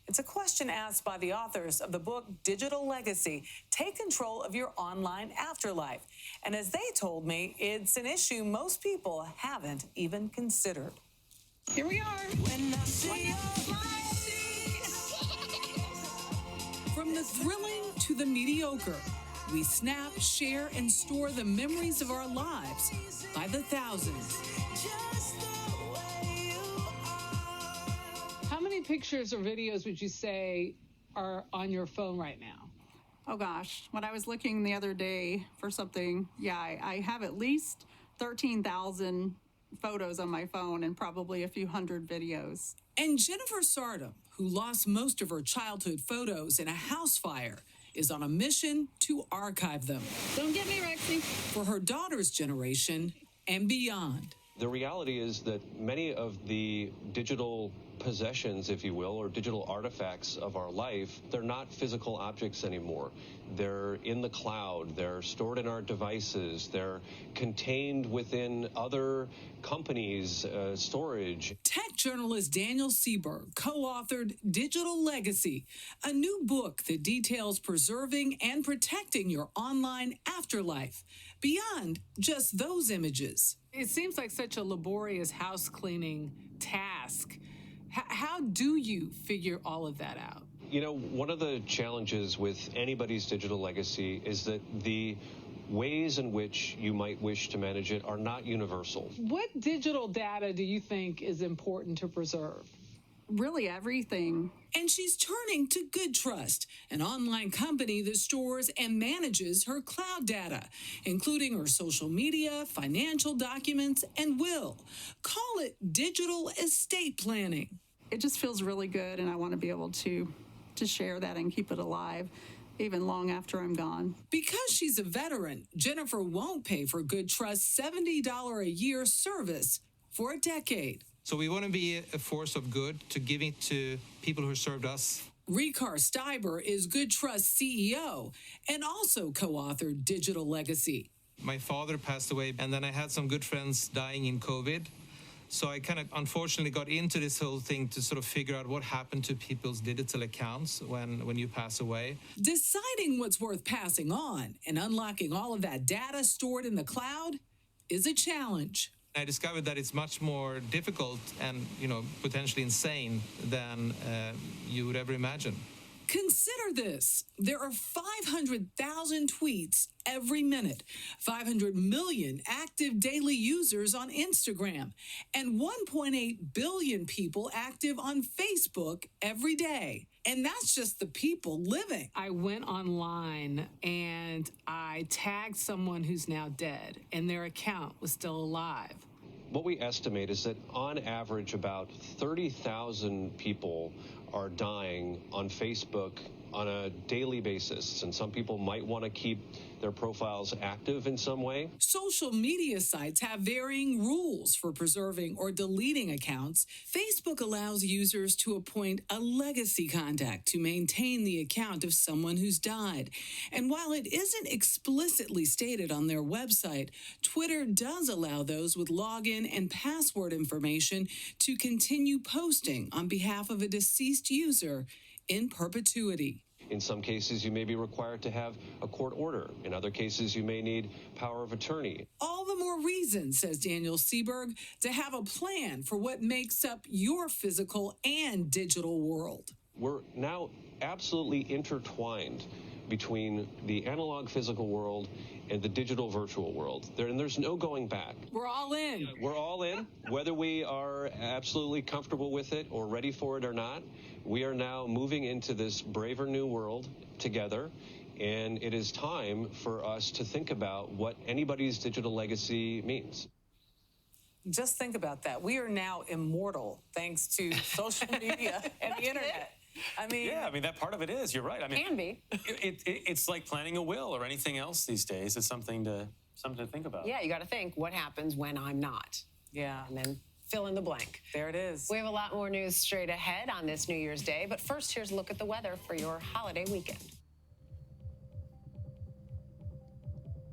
It's a question asked by the authors of the book Digital Legacy, Take Control of Your Online Afterlife. And as they told me, it's an issue most people haven't even considered. Here we are. From the thrilling to the mediocre, we snap, share, and store the memories of our lives by the thousands. How many pictures or videos would you say are on your phone right now? Oh gosh, when I was looking the other day for something, I have at least 13,000 photos on my phone and probably a few hundred videos. And Jennifer Sardam, who lost most of her childhood photos in a house fire, is on a mission to archive them. Don't get me, Rexy. For her daughter's generation and beyond. The reality is that many of the digital possessions, if you will, or digital artifacts of our life, they're not physical objects anymore. They're in the cloud, they're stored in our devices, they're contained within other companies' storage. Tech journalist Daniel Seberg co-authored Digital Legacy, a new book that details preserving and protecting your online afterlife, beyond just those images. It seems like such a laborious house cleaning task. How do you figure all of that out? You know, one of the challenges with anybody's digital legacy is that the ways in which you might wish to manage it are not universal. What digital data do you think is important to preserve? Really everything. And she's turning to GoodTrust, an online company that stores and manages her cloud data, including her social media, financial documents, and will. Call it digital estate planning. It just feels really good, and I want to be able to share that and keep it alive even long after I'm gone. Because she's a veteran, Jennifer won't pay for GoodTrust's $70 a year service for a decade. So we want to be a force of good to giving to people who served us. Rikar Steiber is GoodTrust CEO and also co-authored Digital Legacy. My father passed away, and then I had some good friends dying in COVID. So I kind of unfortunately got into this whole thing to sort of figure out what happened to people's digital accounts when you pass away. Deciding what's worth passing on and unlocking all of that data stored in the cloud is a challenge. I discovered that it's much more difficult and, potentially insane than you would ever imagine. Consider this. There are 500,000 tweets every minute, 500 million active daily users on Instagram, and 1.8 billion people active on Facebook every day. And that's just the people living. I went online and I tagged someone who's now dead, and their account was still alive. What we estimate is that on average about 30,000 people are dying on Facebook on a daily basis, and some people might want to keep their profiles active in some way. Social media sites have varying rules for preserving or deleting accounts. Facebook allows users to appoint a legacy contact to maintain the account of someone who's died. And while it isn't explicitly stated on their website, Twitter does allow those with login and password information to continue posting on behalf of a deceased user in perpetuity. In some cases, you may be required to have a court order. In other cases, you may need power of attorney. All the more reason, says Daniel Seberg, to have a plan for what makes up your physical and digital world. We're now absolutely intertwined between the analog physical world and the digital virtual world. There's no going back. We're all in. We're all in, whether we are absolutely comfortable with it or ready for it or not. We are now moving into this braver new world together, and it is time for us to think about what anybody's digital legacy means. Just think about that. We are now immortal thanks to social media and the internet. Yeah, that part of it is. You're right. Can be. It's like planning a will or anything else these days. It's something to think about. Yeah, you got to think what happens when I'm not. Yeah. And then fill in the blank. There it is. We have a lot more news straight ahead on this New Year's Day, but first, here's a look at the weather for your holiday weekend.